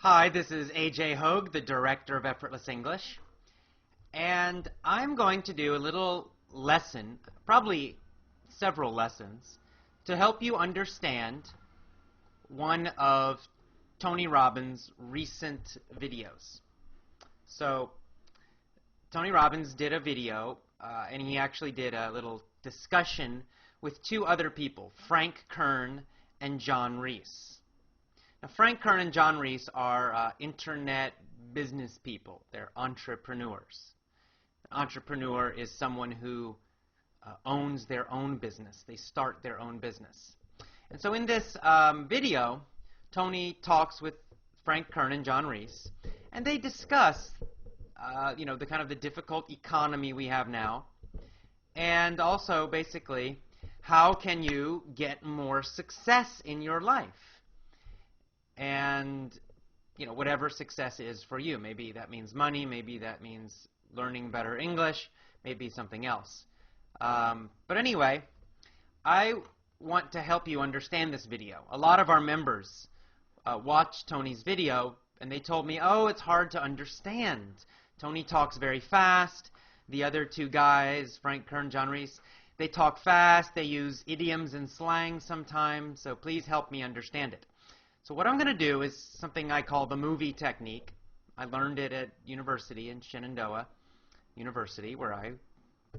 Hi, this is A.J. Hogue, the Director of Effortless English, and I'm going to do a little lesson, probably several lessons, to help you understand one of Tony Robbins' recent videos. So, Tony Robbins did a video, and he actually did a little discussion with two other people, Frank Kern and John Reese. Now, Frank Kern and John Reese are internet business people. They're entrepreneurs. An entrepreneur is someone who owns their own business. They start their own business. And so in this video, Tony talks with Frank Kern and John Reese, and they discuss the kind of the difficult economy we have now, and also basically how can you get more success in your life. And, whatever success is for you. Maybe that means money, maybe that means learning better English, maybe something else. But anyway, I want to help you understand this video. A lot of our members watched Tony's video, and they told me, oh, it's hard to understand. Tony talks very fast. The other two guys, Frank Kern, John Reese, they talk fast. They use idioms and slang sometimes, so please help me understand it. So what I'm going to do is something I call the movie technique. I learned it at university in Shenandoah University, where I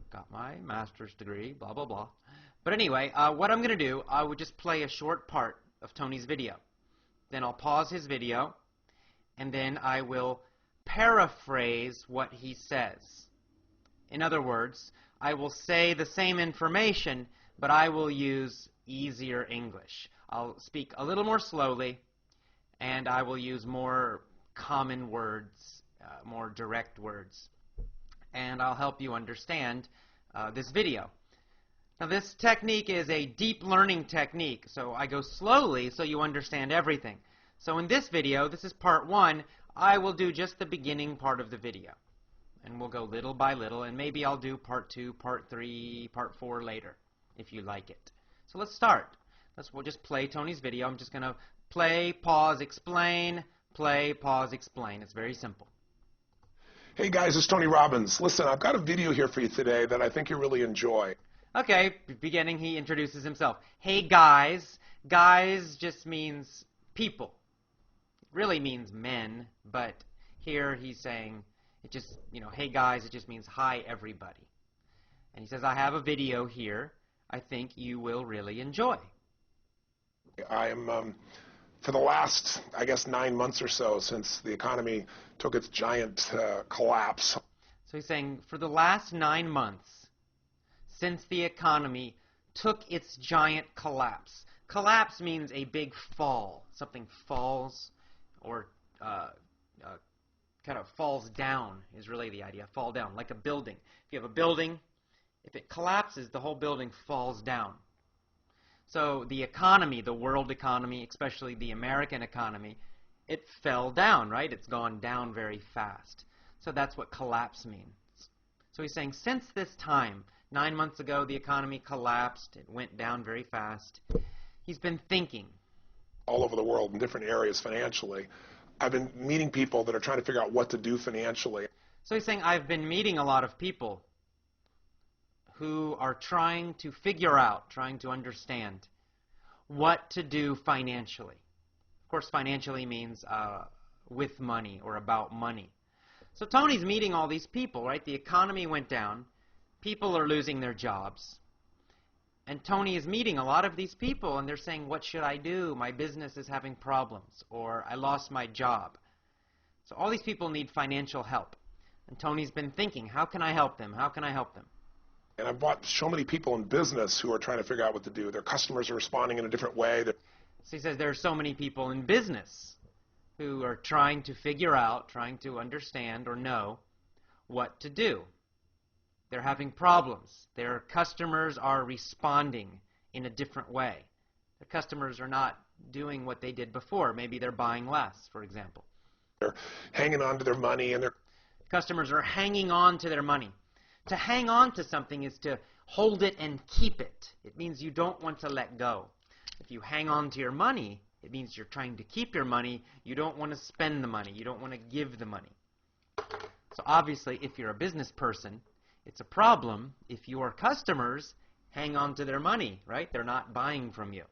got my master's degree, blah, blah, blah. But anyway, what I'm going to do, I would just play a short part of Tony's video. Then I'll pause his video, and then I will paraphrase what he says. In other words, I will say the same information, but I will use easier English. I'll speak a little more slowly, and I will use more common words, more direct words. And I'll help you understand this video. Now, this technique is a deep learning technique, so I go slowly so you understand everything. So in this video, this is part one, I will do just the beginning part of the video. And we'll go little by little, and maybe I'll do part two, part three, part four later, if you like it. So let's start. We'll just play Tony's video. I'm just going to play, pause, explain, play, pause, explain. It's very simple. Hey guys, it's Tony Robbins. Listen, I've got a video here for you today that I think you'll really enjoy. Okay, beginning, he introduces himself. Hey guys. Guys just means people. It really means men, but here he's saying, it just, hey guys, it just means hi everybody. And he says, I have a video here I think you will really enjoy. I am, for the last, 9 months or so since the economy took its giant collapse. So he's saying, for the last 9 months since the economy took its giant collapse. Collapse means a big fall. Something falls or kind of falls down is really the idea. Fall down, like a building. If you have a building, if it collapses, the whole building falls down. So the economy, the world economy, especially the American economy, it fell down, right? It's gone down very fast. So that's what collapse means. So he's saying since this time, 9 months ago, the economy collapsed. It went down very fast. He's been thinking. All over the world in different areas financially. I've been meeting people that are trying to figure out what to do financially. So he's saying I've been meeting a lot of people who are trying to figure out, trying to understand what to do financially. Of course, financially means with money or about money. So Tony's meeting all these people, right? The economy went down. People are losing their jobs. And Tony is meeting a lot of these people, and they're saying, what should I do? My business is having problems, or I lost my job. So all these people need financial help. And Tony's been thinking, how can I help them? How can I help them? And I've bought so many people in business who are trying to figure out what to do. Their customers are responding in a different way. So he says there are so many people in business who are trying to figure out, trying to understand or know what to do. They're having problems. Their customers are responding in a different way. Their customers are not doing what they did before. Maybe they're buying less, for example. They're hanging on to their money, and their customers are hanging on to their money. To hang on to something is to hold it and keep it. It means you don't want to let go. If you hang on to your money, It means you're trying to keep your money. You don't want to spend the money. You don't want to give the money. So obviously, if you're a business person, it's a problem if your customers hang on to their money, right? They're not buying from you.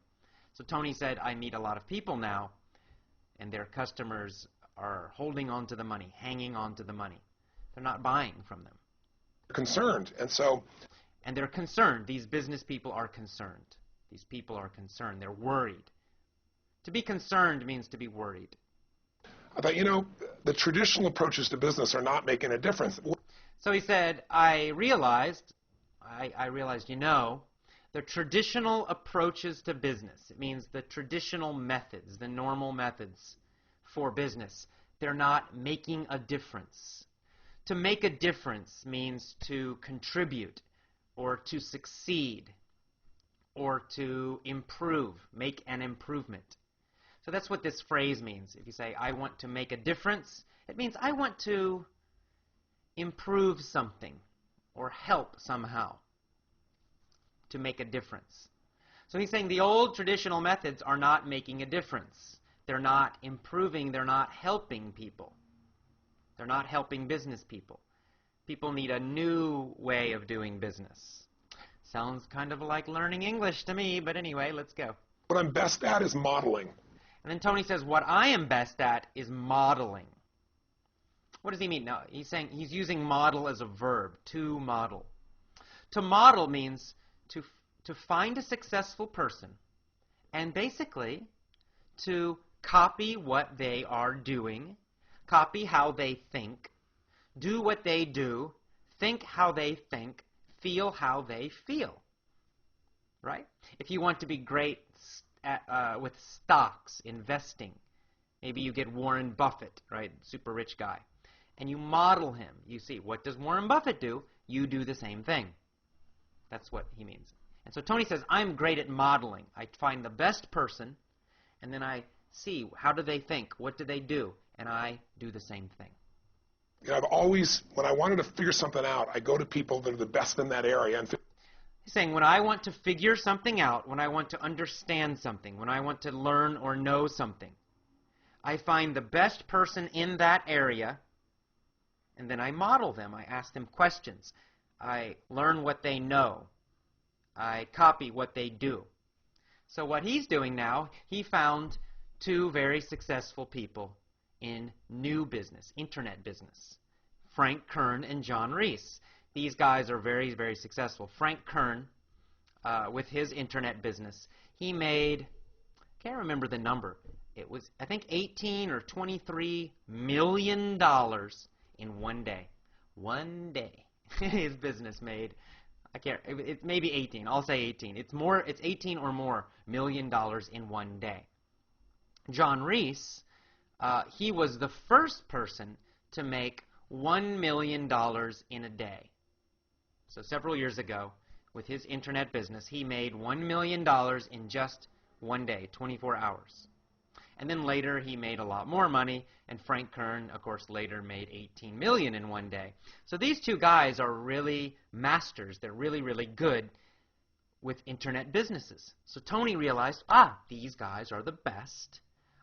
So Tony said, I meet a lot of people now, and their customers are holding on to the money, hanging on to the money. They're not buying from them. Concerned, and they're concerned. These business people are concerned. These people are concerned. They're worried. To be concerned means to be worried. I thought, the traditional approaches to business are not making a difference. So he said, I realized, the traditional approaches to business, it means the traditional methods, the normal methods for business, they're not making a difference. To make a difference means to contribute or to succeed or to improve, make an improvement. So that's what this phrase means. If you say, I want to make a difference, it means I want to improve something or help somehow to make a difference. So he's saying the old traditional methods are not making a difference. They're not improving. They're not helping people. They're not helping business people. People need a new way of doing business. Sounds kind of like learning English to me, but anyway, let's go. What I'm best at is modeling. And then Tony says, what I am best at is modeling. What does he mean? No, he's saying he's using model as a verb, to model. To model means to find a successful person and basically to copy what they are doing, copy how they think, do what they do, think how they think, feel how they feel. Right? If you want to be great with stocks, investing, maybe you get Warren Buffett, right? Super rich guy. And you model him. You see, what does Warren Buffett do? You do the same thing. That's what he means. And so Tony says, I'm great at modeling. I find the best person, and then I see, how do they think? What do they do? And I do the same thing. I've always, when I wanted to figure something out, I go to people that are the best in that area. And he's saying, when I want to figure something out, when I want to understand something, when I want to learn or know something, I find the best person in that area, and then I model them. I ask them questions. I learn what they know. I copy what they do. So what he's doing now, he found two very successful people in new business, internet business, Frank Kern and John Reese. These guys are very, very successful. Frank Kern, with his internet business, he made, I can't remember the number, it was, I think, $18 or $23 million in one day. One day. His business made, it may be 18. I'll say 18. It's 18 or more million dollars in one day. John Reese, he was the first person to make $1 million in a day. So several years ago, with his internet business, he made $1 million in just one day, 24 hours. And then later he made a lot more money, and Frank Kern, of course, later made $18 million in one day. So these two guys are really masters. They're really, really good with internet businesses. So Tony realized, these guys are the best.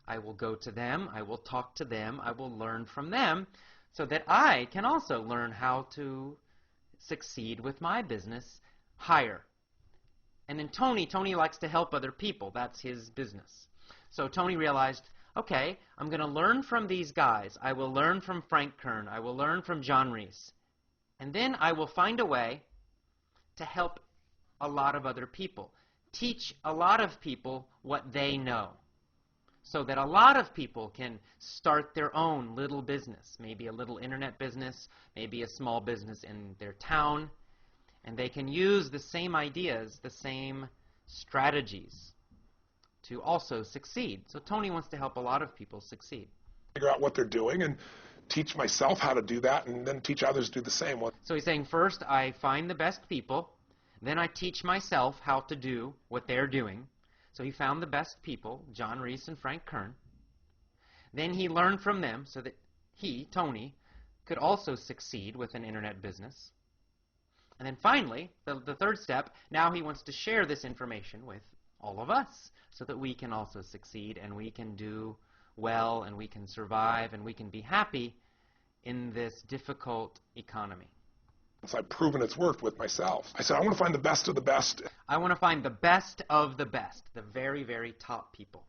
I will go to them. I will talk to them. I will learn from them so that I can also learn how to succeed with my business higher. And then Tony likes to help other people. That's his business. So Tony realized, okay, I'm going to learn from these guys. I will learn from Frank Kern. I will learn from John Reese. And then I will find a way to help a lot of other people. Teach a lot of people what they know, so that a lot of people can start their own little business, maybe a little internet business, maybe a small business in their town, and they can use the same ideas, the same strategies to also succeed. So Tony wants to help a lot of people succeed. Figure out what they're doing and teach myself how to do that, and then teach others to do the same. So he's saying, first I find the best people, then I teach myself how to do what they're doing. So he found the best people, John Reese and Frank Kern. Then he learned from them so that he, Tony, could also succeed with an internet business. And then finally, the third step, now he wants to share this information with all of us, so that we can also succeed and we can do well and we can survive and we can be happy in this difficult economy. So I've proven it's worked with myself. I said, I want to find the best of the best. I want to find the best of the best, the very, very top people.